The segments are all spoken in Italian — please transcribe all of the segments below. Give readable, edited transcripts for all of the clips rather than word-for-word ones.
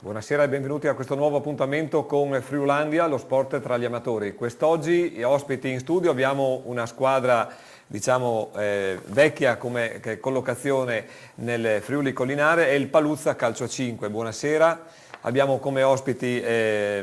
Buonasera e benvenuti a questo nuovo appuntamento con Friulandia, lo sport tra gli amatori. Quest'oggi ospiti in studio abbiamo una squadra diciamo vecchia come collocazione nel Friuli Collinare, è il Paluzza Calcio 5. Buonasera, abbiamo come ospiti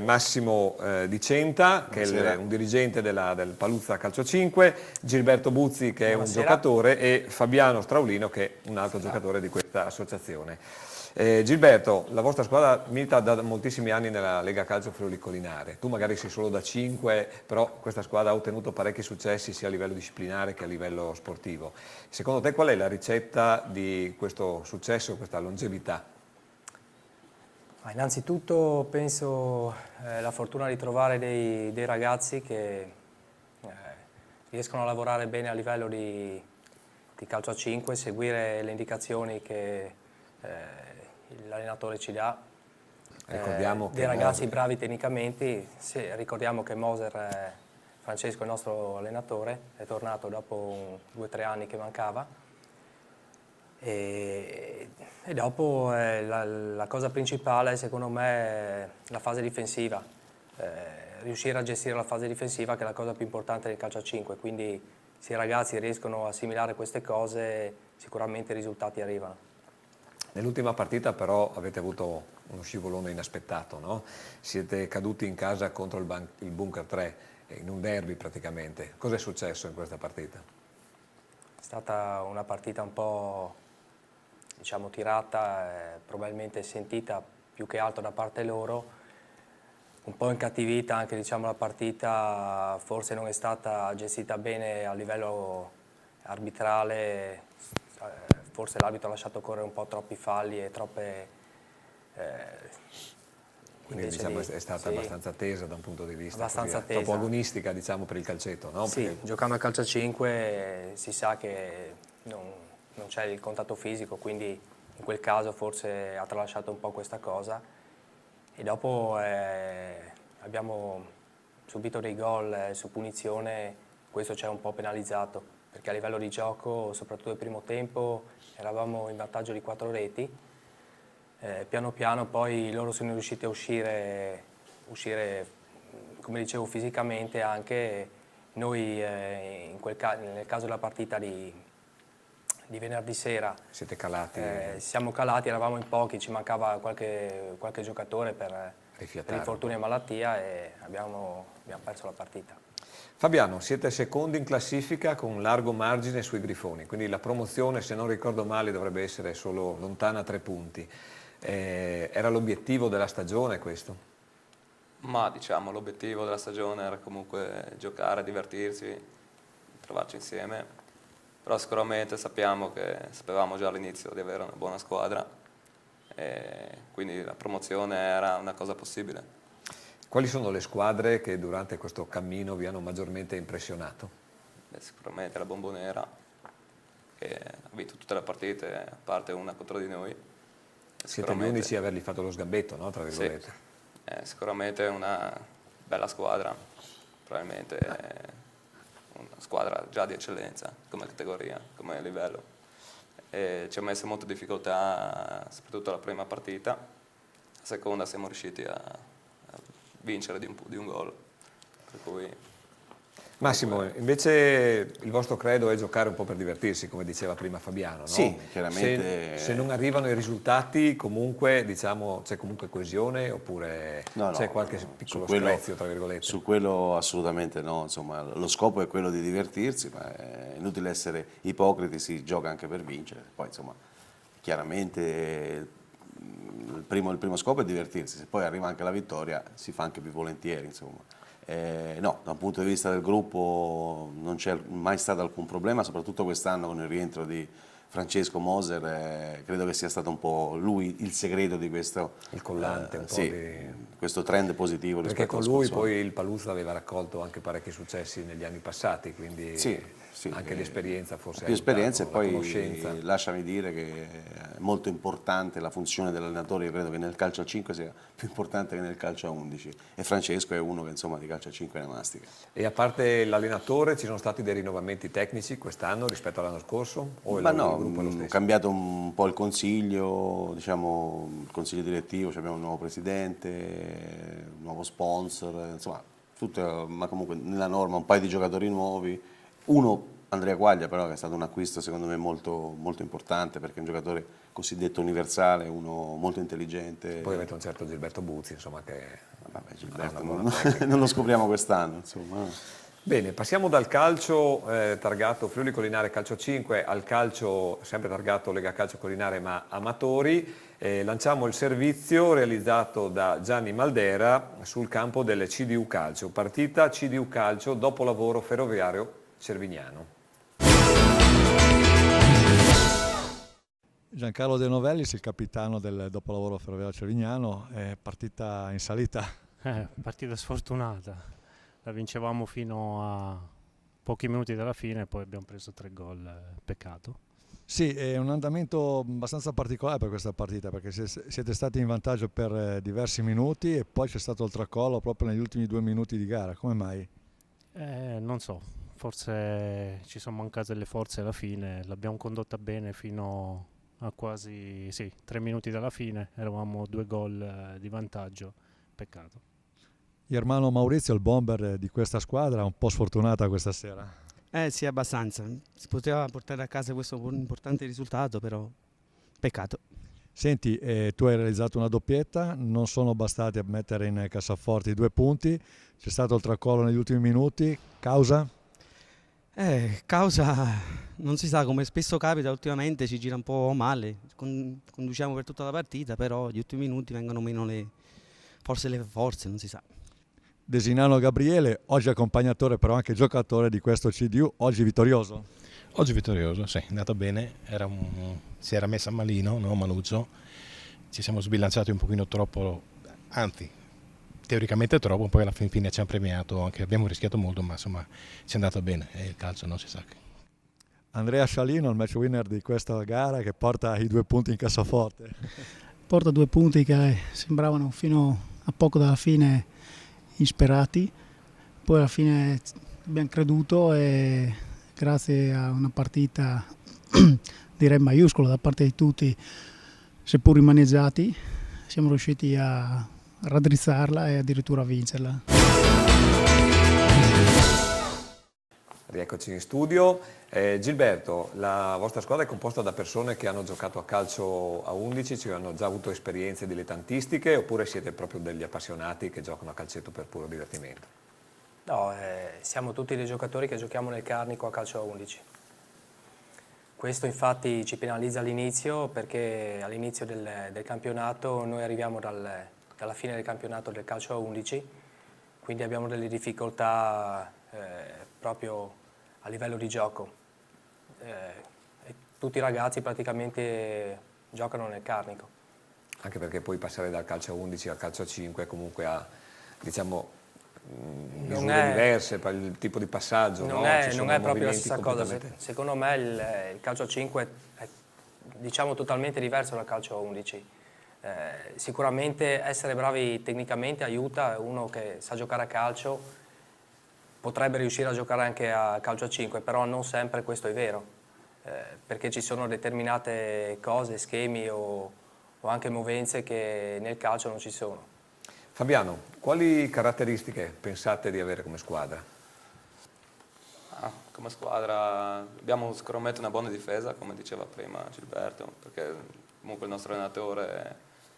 Massimo Di Centa, che è un dirigente del Paluzza Calcio 5, Gilberto Buzzi che è un giocatore e Fabiano Straulino che è un altro giocatore di questa associazione. Gilberto, la vostra squadra milita da moltissimi anni nella Lega Calcio Friuli Collinare, tu magari sei solo da 5, però questa squadra ha ottenuto parecchi successi sia a livello disciplinare che a livello sportivo. Secondo te qual è la ricetta di questo successo, questa longevità? Innanzitutto penso la fortuna di trovare dei ragazzi che riescono a lavorare bene a livello di calcio a 5, seguire le indicazioni che l'allenatore ci dà, ricordiamo dei ragazzi bravi tecnicamente. Ricordiamo che Moser, Francesco, il nostro allenatore, è tornato dopo 2 o 3 anni che mancava e dopo la cosa principale secondo me è la fase difensiva, riuscire a gestire la fase difensiva che è la cosa più importante del calcio a 5, quindi se i ragazzi riescono a assimilare queste cose sicuramente i risultati arrivano. Nell'ultima partita però avete avuto uno scivolone inaspettato, no? Siete caduti in casa contro il Bunker 3, in un derby praticamente. Cosa è successo in questa partita? È stata una partita un po' diciamo tirata, probabilmente sentita più che altro da parte loro, un po' incattivita anche diciamo la partita, forse non è stata gestita bene a livello arbitrale. Forse l'arbitro ha lasciato correre un po' troppi falli e troppe... Quindi diciamo è stata abbastanza tesa da un punto di vista abbastanza così, troppo agonistica diciamo per il calcetto, no? Sì, Perché... giocando a calcio a 5 si sa che non c'è il contatto fisico, quindi in quel caso forse ha tralasciato un po' questa cosa e dopo abbiamo subito dei gol su punizione, questo ci ha un po' penalizzato perché a livello di gioco, soprattutto nel primo tempo, eravamo in vantaggio di 4 reti, piano piano poi loro sono riusciti a uscire come dicevo fisicamente anche, noi nel caso della partita di venerdì sera siete calati? Siamo calati, eravamo in pochi, ci mancava qualche giocatore per infortunio e malattia e abbiamo perso la partita. Fabiano, siete secondi in classifica con un largo margine sui Grifoni, quindi la promozione, se non ricordo male, dovrebbe essere solo lontana 3 punti. Era l'obiettivo della stagione questo? Ma diciamo l'obiettivo della stagione era comunque giocare, divertirsi, trovarci insieme, però sicuramente sapevamo già all'inizio di avere una buona squadra e quindi la promozione era una cosa possibile. Quali sono le squadre che durante questo cammino vi hanno maggiormente impressionato? Sicuramente la Bombonera, che ha vinto tutte le partite, a parte una contro di noi. Siete gli unici a avergli fatto lo sgambetto, no? Tra virgolette. Sì, sicuramente una bella squadra, probabilmente una squadra già di eccellenza come categoria, come livello. E ci ha messo molte difficoltà, soprattutto la prima partita, la seconda siamo riusciti a vincere di un gol, per cui... Massimo, invece il vostro credo è giocare un po' per divertirsi, come diceva prima Fabiano, no? Sì, chiaramente... Se non arrivano i risultati, comunque, diciamo, c'è comunque coesione oppure c'è qualche piccolo screzio, tra virgolette? Su quello assolutamente no, insomma, lo scopo è quello di divertirsi, ma è inutile essere ipocriti, si gioca anche per vincere. Poi, insomma, chiaramente il primo scopo è divertirsi, se poi arriva anche la vittoria si fa anche più volentieri, insomma. No, da un punto di vista del gruppo non c'è mai stato alcun problema, soprattutto quest'anno con il rientro di Francesco Moser, credo che sia stato un po' lui il segreto di questo, Il collante, un po' sì, questo trend positivo perché rispetto con allo lui scorso anno. poi il Paluzzo aveva raccolto anche parecchi successi negli anni passati, quindi Sì, sì, anche l'esperienza forse ha più esperienza, e aiutato, la poi conoscenza. lasciami dire che è molto importante la funzione dell'allenatore. Io credo che nel calcio a 5 sia più importante che nel calcio a 11, e Francesco è uno che insomma di calcio a 5 ne mastica. E a parte l'allenatore ci sono stati dei rinnovamenti tecnici quest'anno rispetto all'anno scorso? O Ma il no, gruppo è lo stesso? cambiato un po' il consiglio, diciamo il consiglio direttivo, abbiamo un nuovo presidente, un nuovo sponsor, insomma, tutto, ma comunque nella norma un paio di giocatori nuovi. Uno, Andrea Quaglia, però, che è stato un acquisto secondo me molto, molto importante, perché è un giocatore cosiddetto universale, uno molto intelligente. Poi avete un certo Gilberto Buzzi, insomma, che Vabbè, ha Gilberto una buona non, tecnica. non lo scopriamo quest'anno, insomma. Bene, passiamo dal calcio targato Friuli Collinare Calcio 5 al calcio sempre targato Lega Calcio Collinare ma amatori. Lanciamo il servizio realizzato da Gianni Maldera sul campo del CDU Calcio, partita CDU Calcio dopo lavoro ferroviario Cervignano. Giancarlo De Novellis, il capitano del dopolavoro ferroviario Cervignano, è partita in salita. Partita sfortunata, la vincevamo fino a pochi minuti dalla fine e poi abbiamo preso 3 gol, peccato. Sì, è un andamento abbastanza particolare per questa partita, perché siete stati in vantaggio per diversi minuti e poi c'è stato il tracollo proprio negli ultimi 2 minuti di gara. Come mai? Non so, forse ci sono mancate le forze alla fine, l'abbiamo condotta bene fino a quasi 3 minuti dalla fine, eravamo 2 gol di vantaggio, peccato. Germano Maurizio, il bomber di questa squadra, un po' sfortunata questa sera. Sì, abbastanza. Si poteva portare a casa questo importante risultato, però peccato. Senti, tu hai realizzato una doppietta, non sono bastati a mettere in cassaforte i 2 punti, c'è stato il tracollo negli ultimi minuti, causa? Causa non si sa, come spesso capita ultimamente, ci gira un po' male, conduciamo per tutta la partita, però gli ultimi minuti vengono meno forse le forze, non si sa. Desinano Gabriele, oggi accompagnatore però anche giocatore di questo CDU, oggi vittorioso. Oggi vittorioso, sì, è andato bene, si era messa malino, no, Manuzzo, ci siamo sbilanciati un pochino troppo, anzi teoricamente troppo, poi alla fine ci hanno premiato, anche abbiamo rischiato molto, ma insomma ci è andato bene e il calcio non si sa. Andrea Scialino, il match winner di questa gara, che porta i 2 punti in cassaforte. Porta 2 punti che sembravano fino a poco dalla fine insperati, poi alla fine abbiamo creduto e grazie a una partita direi maiuscola da parte di tutti, seppur rimaneggiati, siamo riusciti a raddrizzarla e addirittura a vincerla. Rieccoci in studio. Gilberto, la vostra squadra è composta da persone che hanno giocato a calcio a 11, cioè hanno già avuto esperienze dilettantistiche, oppure siete proprio degli appassionati che giocano a calcetto per puro divertimento? No, siamo tutti dei giocatori che giochiamo nel Carnico a calcio a 11. Questo infatti ci penalizza all'inizio, perché all'inizio del campionato noi arriviamo dalla fine del campionato del calcio a 11, quindi abbiamo delle difficoltà proprio a livello di gioco. E tutti i ragazzi praticamente giocano nel Carnico. Anche perché poi passare dal calcio a 11 al calcio a 5 comunque ha, diciamo, misure diverse per il tipo di passaggio. Non è proprio la stessa cosa. Secondo me il calcio a 5 è, diciamo, totalmente diverso dal calcio a 11. Sicuramente essere bravi tecnicamente aiuta, uno che sa giocare a calcio potrebbe riuscire a giocare anche a calcio a 5, però non sempre questo è vero, perché ci sono determinate cose, schemi o anche movenze che nel calcio non ci sono. Fabiano, quali caratteristiche pensate di avere come squadra? Come squadra abbiamo sicuramente una buona difesa, come diceva prima Gilberto, perché comunque il nostro allenatore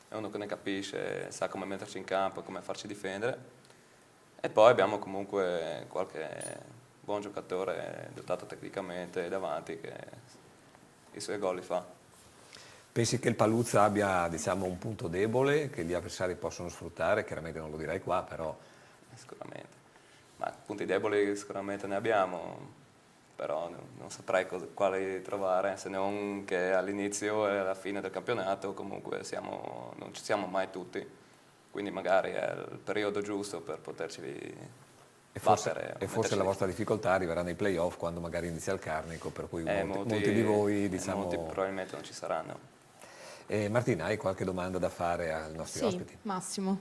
è uno che ne capisce, sa come metterci in campo, come farci difendere. E poi abbiamo comunque qualche buon giocatore dotato tecnicamente davanti che i suoi gol li fa. Pensi che il Paluzza abbia, diciamo, un punto debole che gli avversari possono sfruttare? Chiaramente non lo direi qua, però... Sicuramente. Ma punti deboli sicuramente ne abbiamo. però non saprei quali trovare, se non che all'inizio e alla fine del campionato comunque non ci siamo mai tutti, quindi magari è il periodo giusto per poterci battere. E forse la vostra difficoltà arriverà nei playoff quando magari inizia il Carnico, per cui molti di voi diciamo... molti probabilmente non ci saranno. Martina, hai qualche domanda da fare ai nostri ospiti? Massimo.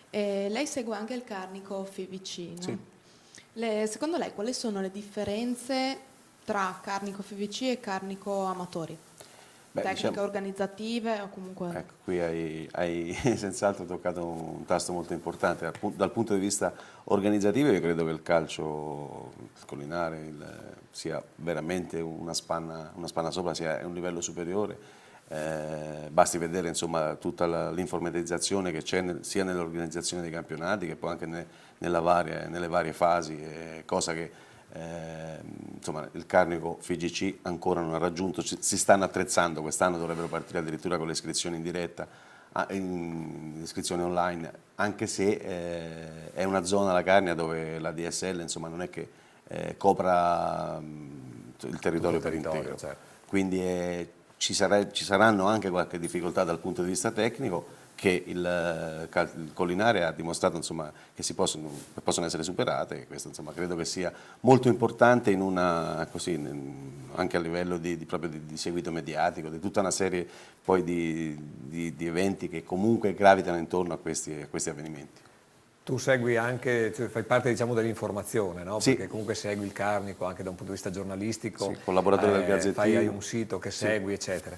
Lei segue anche il Carnico FVC, no? Sì. Secondo lei quali sono le differenze tra Carnico FVC e Carnico amatori? Tecniche organizzative o comunque... Ecco, qui hai senz'altro toccato un tasto molto importante. Dal punto di vista organizzativo io credo che il calcio collinare sia veramente una spanna sopra, sia un livello superiore. Basti vedere insomma tutta l'informatizzazione che c'è sia nell'organizzazione dei campionati che poi anche nelle varie fasi, cosa che insomma il Carnico FGC ancora non ha raggiunto. Si stanno attrezzando, quest'anno dovrebbero partire addirittura con le iscrizioni in diretta, iscrizioni online, anche se è una zona, la Carnia, dove la DSL insomma non è che copra il territorio per intero, certo. Quindi ci saranno anche qualche difficoltà dal punto di vista tecnico che il collinare ha dimostrato insomma, che possono essere superate, e questo insomma, credo che sia molto importante anche a livello proprio di seguito mediatico, di tutta una serie poi di eventi che comunque gravitano intorno a questi avvenimenti. Tu segui anche, cioè fai parte diciamo dell'informazione, no? Sì. Perché comunque segui il Carnico anche da un punto di vista giornalistico, sì, collaboratore del Gazzettino. Hai un sito che segui, sì, eccetera.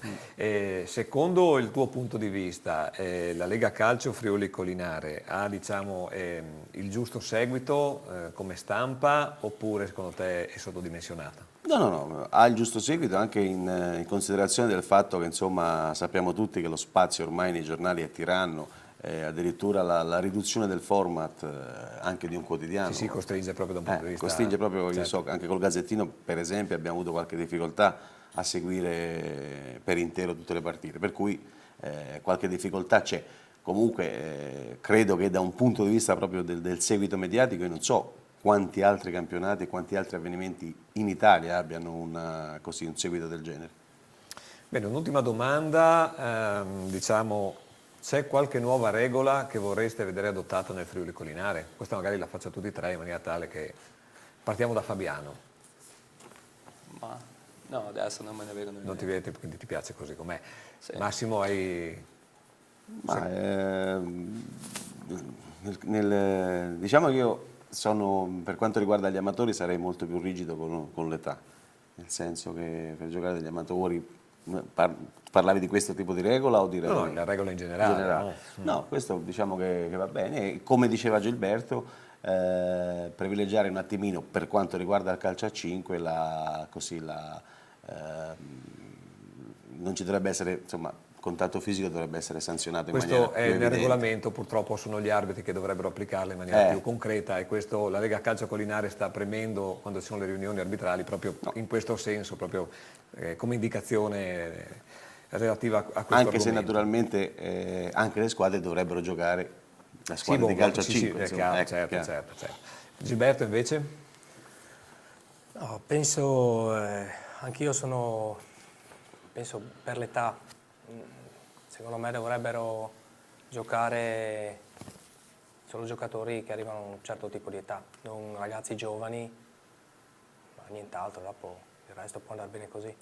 Secondo il tuo punto di vista, la Lega Calcio Friuli Collinare ha diciamo, il giusto seguito come stampa, oppure secondo te è sottodimensionata? No, ha il giusto seguito anche in considerazione del fatto che insomma, sappiamo tutti che lo spazio ormai nei giornali è tiranno. Addirittura la riduzione del format anche di un quotidiano. Sì, costringe proprio da un punto di vista... Costringe proprio, certo. Io so, anche col Gazzettino per esempio abbiamo avuto qualche difficoltà a seguire per intero tutte le partite, per cui qualche difficoltà c'è. Comunque credo che da un punto di vista proprio del seguito mediatico, io non so quanti altri campionati e quanti altri avvenimenti in Italia abbiano un seguito del genere. Bene, un'ultima domanda, diciamo... C'è qualche nuova regola che vorreste vedere adottata nel Friuli Collinare? Questa magari la faccio a tutti e tre in maniera tale che... Partiamo da Fabiano. Ma no, adesso non me ne vedo. Non ti vedi, quindi ti piace così com'è. Sì. Massimo, hai... Diciamo che io per quanto riguarda gli amatori sarei molto più rigido con l'età, nel senso che per giocare degli amatori... Parlavi di questo tipo di regola o di regola? No, la regola in generale. No, questo diciamo che va bene. E come diceva Gilberto, privilegiare un attimino per quanto riguarda il calcio a 5 non ci dovrebbe essere, insomma, il contatto fisico dovrebbe essere sanzionato in maniera più evidente. Questo è nel regolamento, purtroppo sono gli arbitri che dovrebbero applicarlo in maniera più concreta, e questo la Lega Calcio Collinare sta premendo quando ci sono le riunioni arbitrali proprio in questo senso, proprio come indicazione relativa a questo anche argomento. Se naturalmente anche le squadre dovrebbero giocare la squadra di calcio a 5. Sì, chiaro, certo. Gilberto invece? No, penso, anch'io penso per l'età, secondo me dovrebbero giocare solo giocatori che arrivano a un certo tipo di età, non ragazzi giovani, ma nient'altro, dopo il resto può andare bene così.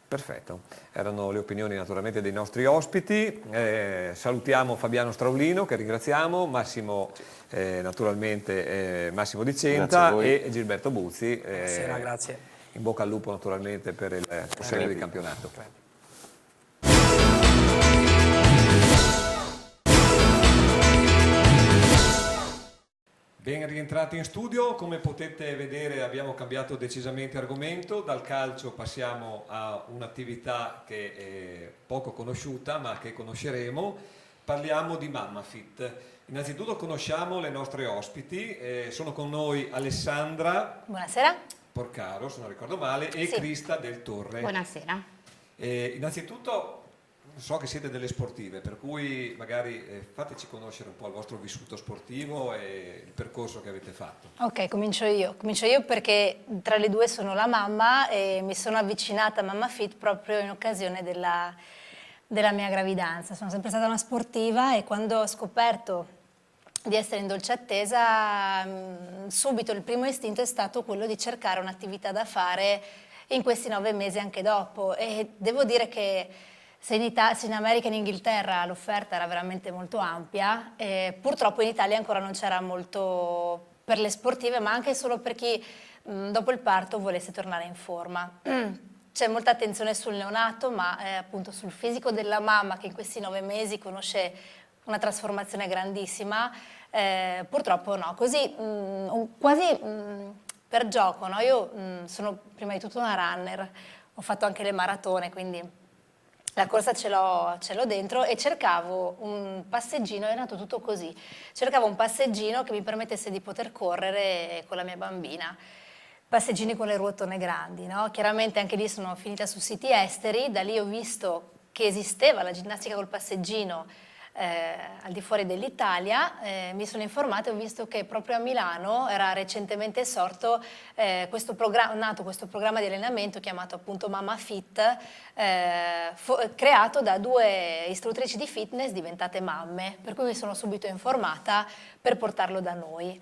Perfetto, erano le opinioni naturalmente dei nostri ospiti. Salutiamo Fabiano Straulino, che ringraziamo, Massimo naturalmente Massimo Di Centa e Gilberto Buzzi. Buonasera, grazie. In bocca al lupo naturalmente per il proseguire del campionato. Ben rientrati in studio, come potete vedere abbiamo cambiato decisamente argomento, dal calcio passiamo a un'attività che è poco conosciuta ma che conosceremo, parliamo di MammaFit. Innanzitutto conosciamo le nostre ospiti, sono con noi Alessandra Porcaro, se non ricordo male, e Crista Del Torre. Buonasera. Innanzitutto so che siete delle sportive, per cui magari fateci conoscere un po' il vostro vissuto sportivo e il percorso che avete fatto. Ok, comincio io perché tra le due sono la mamma e mi sono avvicinata a Mamma Fit proprio in occasione della mia gravidanza. Sono sempre stata una sportiva e quando ho scoperto di essere in dolce attesa, subito il primo istinto è stato quello di cercare un'attività da fare in questi 9 mesi anche dopo, e devo dire che se in America e in Inghilterra l'offerta era veramente molto ampia, purtroppo in Italia ancora non c'era molto per le sportive, ma anche solo per chi dopo il parto volesse tornare in forma. C'è molta attenzione sul neonato, ma appunto sul fisico della mamma che in questi 9 mesi conosce una trasformazione grandissima, purtroppo no, così quasi per gioco, no? Io sono prima di tutto una runner, ho fatto anche le maratone, quindi la corsa ce l'ho dentro e cercavo un passeggino, è nato tutto così, cercavo un passeggino che mi permettesse di poter correre con la mia bambina. Passeggini con le ruotone grandi, no? Chiaramente anche lì sono finita su siti esteri, da lì ho visto che esisteva la ginnastica col passeggino al di fuori dell'Italia, mi sono informata e ho visto che proprio a Milano era recentemente sorto nato questo programma di allenamento chiamato appunto Mamma Fit, creato da 2 istruttrici di fitness diventate mamme, per cui mi sono subito informata per portarlo da noi.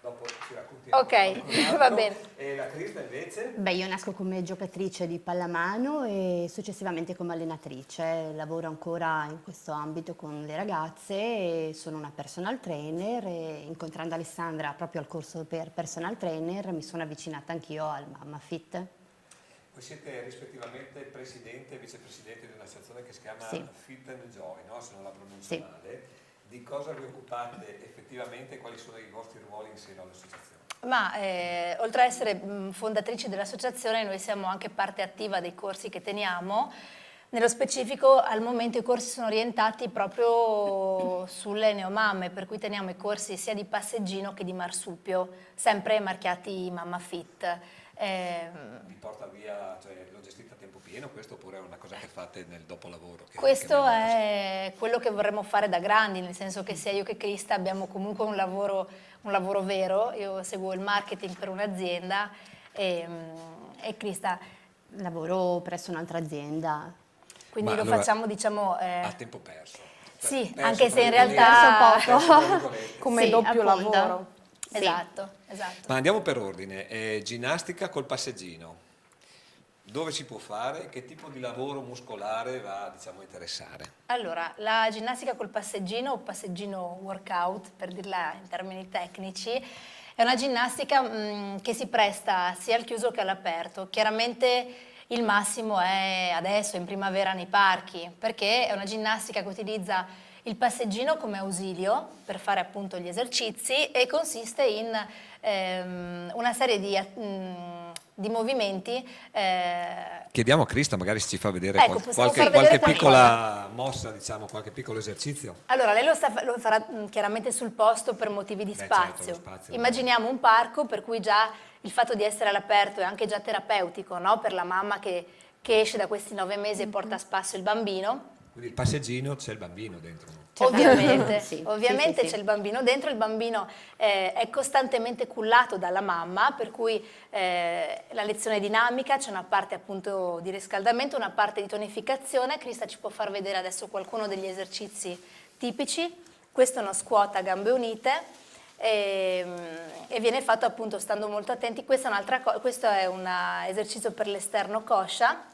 Dopo ci raccontiamo. Ok, va bene. E la Crista invece? Beh, io nasco come giocatrice di pallamano e successivamente come allenatrice. Lavoro ancora in questo ambito con le ragazze e sono una personal trainer e incontrando Alessandra proprio al corso per personal trainer mi sono avvicinata anch'io al Mamma Fit. Voi siete rispettivamente presidente e vicepresidente di un'associazione che si chiama Fit and Joy, no? Se non la pronuncio male. Di cosa vi occupate effettivamente e quali sono i vostri ruoli in seno all'associazione? Ma oltre a essere fondatrici dell'associazione, noi siamo anche parte attiva dei corsi che teniamo. Nello specifico, al momento i corsi sono orientati proprio sulle neomamme, per cui teniamo i corsi sia di passeggino che di marsupio, sempre marchiati Mamma Fit. Vi porta via, cioè lo gestite a tempo pieno questo oppure è una cosa che fate nel dopolavoro? Questo è quello che vorremmo fare da grandi, nel senso che sia io che Crista abbiamo comunque un lavoro vero. Io seguo il marketing per un'azienda e Crista lavoro presso un'altra azienda. Quindi lo facciamo diciamo a tempo perso. Sì, anche se in realtà poco come doppio appunto. lavoro. Esatto. Ma andiamo per ordine, ginnastica col passeggino, dove si può fare? Che tipo di lavoro muscolare va diciamo a interessare? Allora, la ginnastica col passeggino o passeggino workout, per dirla in termini tecnici, è una ginnastica che si presta sia al chiuso che all'aperto. Chiaramente il massimo è adesso, in primavera, nei parchi, perché è una ginnastica che utilizza il passeggino come ausilio per fare appunto gli esercizi e consiste in una serie di movimenti. Chiediamo a Crista magari se ci fa vedere qualche piccola mossa, diciamo, qualche piccolo esercizio. Allora, lei lo farà chiaramente sul posto per motivi di spazio. Certo, spazio. Immaginiamo un parco per cui già il fatto di essere all'aperto è anche già terapeutico, no? Per la mamma che esce da questi 9 mesi e porta a spasso il bambino. Quindi il passeggino c'è il bambino dentro. Ovviamente, sì, ovviamente sì. C'è il bambino dentro, il bambino è costantemente cullato dalla mamma, per cui la lezione è dinamica, c'è una parte appunto di riscaldamento, una parte di tonificazione. Crista ci può far vedere adesso qualcuno degli esercizi tipici. Questo è uno squat a gambe unite e viene fatto appunto stando molto attenti. Questo è un esercizio per l'esterno coscia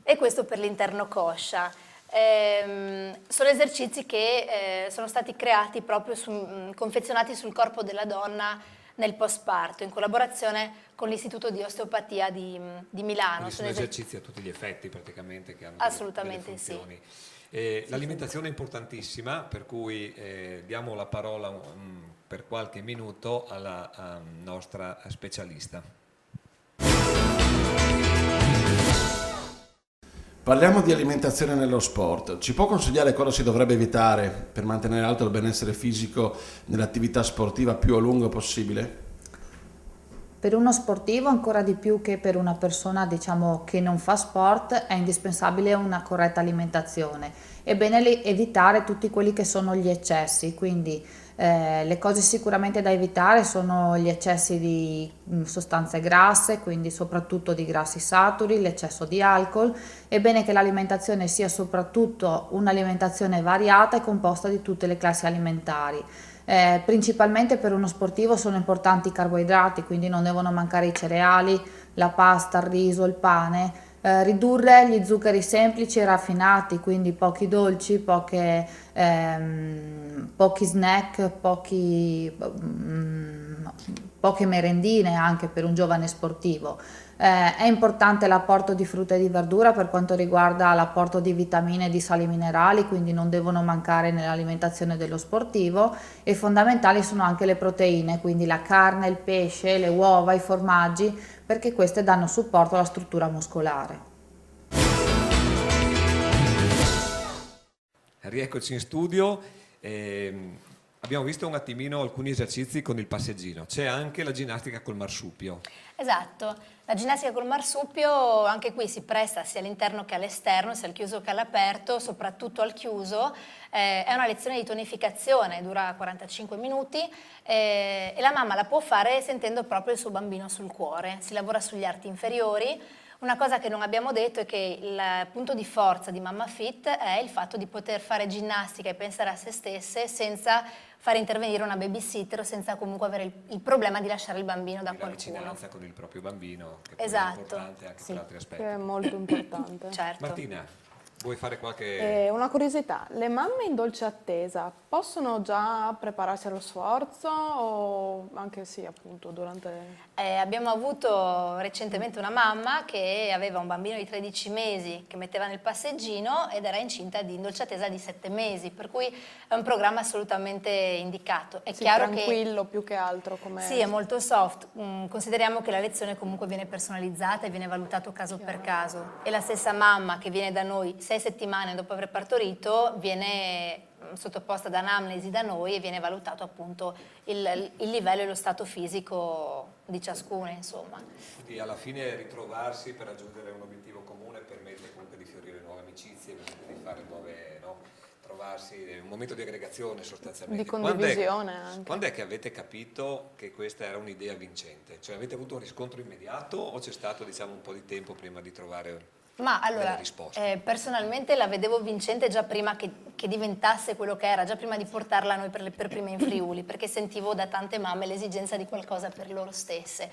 e questo per l'interno coscia. Sono esercizi che sono stati creati proprio confezionati sul corpo della donna nel postparto in collaborazione con l'Istituto di Osteopatia di Milano. Sono esercizi a tutti gli effetti praticamente che hanno assolutamente delle funzioni. Sì. L'alimentazione è importantissima, per cui diamo la parola per qualche minuto alla nostra specialista. Parliamo di alimentazione nello sport. Ci può consigliare cosa si dovrebbe evitare per mantenere alto il benessere fisico nell'attività sportiva più a lungo possibile? Per uno sportivo, ancora di più che per una persona, diciamo, che non fa sport, è indispensabile una corretta alimentazione. È bene evitare tutti quelli che sono gli eccessi, quindi le cose sicuramente da evitare sono gli eccessi di sostanze grasse, quindi soprattutto di grassi saturi, l'eccesso di alcol. È bene che l'alimentazione sia soprattutto un'alimentazione variata e composta di tutte le classi alimentari. Principalmente per uno sportivo sono importanti i carboidrati, quindi non devono mancare i cereali, la pasta, il riso, il pane. Ridurre gli zuccheri semplici e raffinati, quindi pochi dolci, pochi snack, poche merendine anche per un giovane sportivo. È importante l'apporto di frutta e di verdura per quanto riguarda l'apporto di vitamine e di sali minerali, quindi non devono mancare nell'alimentazione dello sportivo, e fondamentali sono anche le proteine, quindi la carne, il pesce, le uova, i formaggi, perché queste danno supporto alla struttura muscolare. Rieccoci in studio. Abbiamo visto un attimino alcuni esercizi con il passeggino, c'è anche la ginnastica col marsupio. Esatto, la ginnastica col marsupio anche qui si presta sia all'interno che all'esterno, sia al chiuso che all'aperto, soprattutto al chiuso. È una lezione di tonificazione, dura 45 minuti e la mamma la può fare sentendo proprio il suo bambino sul cuore. Si lavora sugli arti inferiori. Una cosa che non abbiamo detto è che il punto di forza di Mamma Fit è il fatto di poter fare ginnastica e pensare a se stesse senza fare intervenire una babysitter o senza comunque avere il problema di lasciare il bambino da qualcuno. La vicinanza con il proprio bambino, che è importante anche per altri aspetti. Che è molto importante. Certo. Martina, vuoi fare qualche... Una curiosità, le mamme in dolce attesa possono già prepararsi allo sforzo o anche sì, appunto, durante... Abbiamo avuto recentemente una mamma che aveva un bambino di 13 mesi che metteva nel passeggino ed era incinta in dolce attesa di 7 mesi, per cui è un programma assolutamente indicato. È sì, chiaro tranquillo più che altro. Sì, è molto soft. Consideriamo che la lezione comunque viene personalizzata e viene valutato caso per caso. E la stessa mamma che viene da noi 6 settimane dopo aver partorito viene sottoposta ad anamnesi da noi e viene valutato appunto il livello e lo stato fisico di ciascuno, insomma. Quindi alla fine ritrovarsi per raggiungere un obiettivo comune permette comunque di fiorire nuove amicizie, di fare nuove, no? Trovarsi, un momento di aggregazione sostanzialmente. Di condivisione anche. Quando è che avete capito che questa era un'idea vincente? Cioè avete avuto un riscontro immediato o c'è stato, diciamo, un po' di tempo prima di trovare... Ma allora, personalmente la vedevo vincente già prima che diventasse quello che era, già prima di portarla a noi per prima in Friuli, perché sentivo da tante mamme l'esigenza di qualcosa per loro stesse.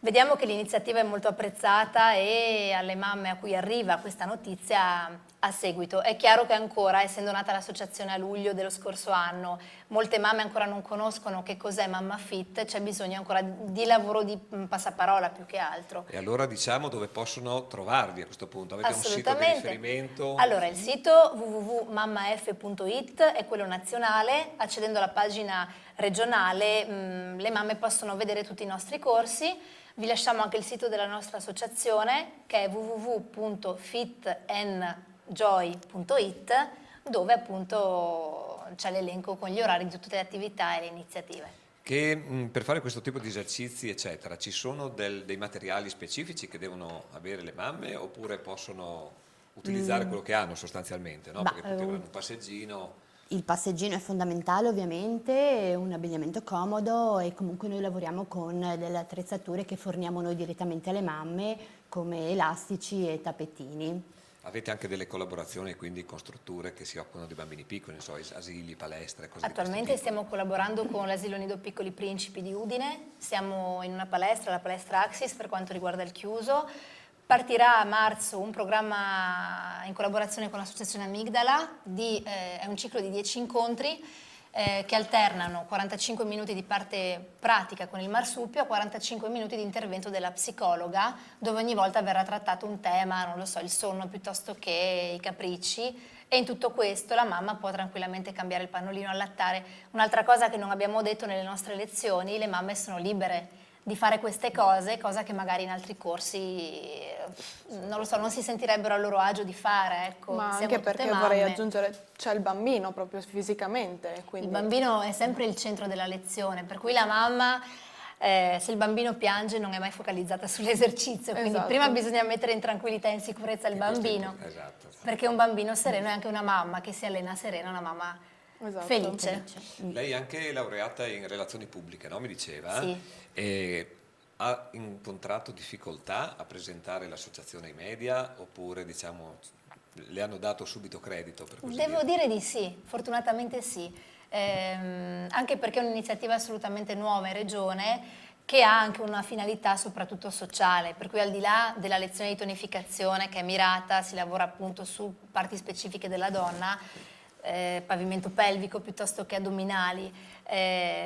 Vediamo che l'iniziativa è molto apprezzata e alle mamme a cui arriva questa notizia a seguito. È chiaro che ancora, essendo nata l'associazione a luglio dello scorso anno, molte mamme ancora non conoscono che cos'è Mamma Fit, c'è bisogno ancora di lavoro di passaparola più che altro. E allora diciamo dove possono trovarvi a questo punto? Avete un sito di riferimento? Allora, il sito www.mammaf.it è quello nazionale, accedendo alla pagina regionale le mamme possono vedere tutti i nostri corsi. Vi lasciamo anche il sito della nostra associazione che è www.fitandjoy.it, dove appunto c'è l'elenco con gli orari di tutte le attività e le iniziative. Che per fare questo tipo di esercizi eccetera ci sono dei materiali specifici che devono avere le mamme oppure possono utilizzare quello che hanno sostanzialmente, no? Perché potevano un passeggino... Il passeggino è fondamentale ovviamente, un abbigliamento comodo e comunque noi lavoriamo con delle attrezzature che forniamo noi direttamente alle mamme come elastici e tappetini. Avete anche delle collaborazioni quindi con strutture che si occupano di bambini piccoli, non so, asili, palestre, cose Attualmente stiamo collaborando con l'asilo Nido Piccoli Principi di Udine, siamo in una palestra, la palestra Axis per quanto riguarda il chiuso. Partirà a marzo un programma in collaborazione con l'associazione Amigdala, è un ciclo di 10 incontri che alternano 45 minuti di parte pratica con il marsupio a 45 minuti di intervento della psicologa, dove ogni volta verrà trattato un tema, non lo so, il sonno piuttosto che i capricci, e in tutto questo la mamma può tranquillamente cambiare il pannolino, allattare. Un'altra cosa che non abbiamo detto nelle nostre lezioni, le mamme sono libere di fare queste cose, cosa che magari in altri corsi, non lo so, non si sentirebbero a loro agio di fare, ecco. Ma anche perché vorrei aggiungere, c'è il bambino proprio fisicamente. Quindi... Il bambino è sempre il centro della lezione, per cui la mamma se il bambino piange non è mai focalizzata sull'esercizio, quindi Esatto. prima bisogna mettere in tranquillità e in sicurezza il bambino, perché un bambino sereno è anche una mamma che si allena serena, una mamma felice. Lei è anche laureata in relazioni pubbliche, no? Mi diceva. Sì. E ha incontrato difficoltà a presentare l'associazione ai media oppure diciamo le hanno dato subito credito? Per così Devo dire di sì, fortunatamente sì, anche perché è un'iniziativa assolutamente nuova in regione che ha anche una finalità soprattutto sociale, per cui al di là della lezione di tonificazione che è mirata, si lavora appunto su parti specifiche della donna, pavimento pelvico piuttosto che addominali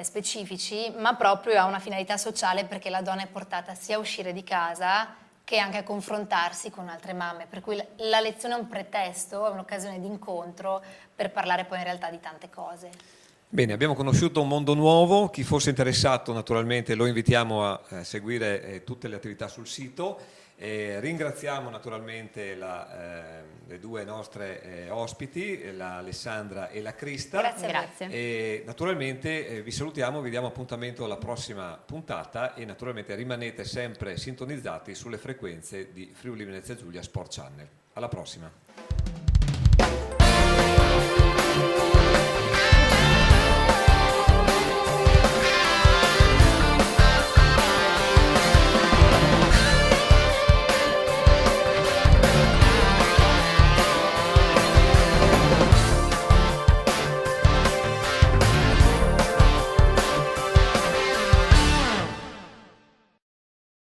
specifici, ma proprio ha una finalità sociale perché la donna è portata sia a uscire di casa che anche a confrontarsi con altre mamme, per cui la lezione è un pretesto, è un'occasione di incontro per parlare poi in realtà di tante cose. Bene, abbiamo conosciuto un mondo nuovo, chi fosse interessato naturalmente lo invitiamo a seguire tutte le attività sul sito. Ringraziamo naturalmente le due nostre ospiti, la Alessandra e la Crista. Grazie. E naturalmente vi salutiamo, vi diamo appuntamento alla prossima puntata e naturalmente rimanete sempre sintonizzati sulle frequenze di Friuli Venezia Giulia Sport Channel. Alla prossima!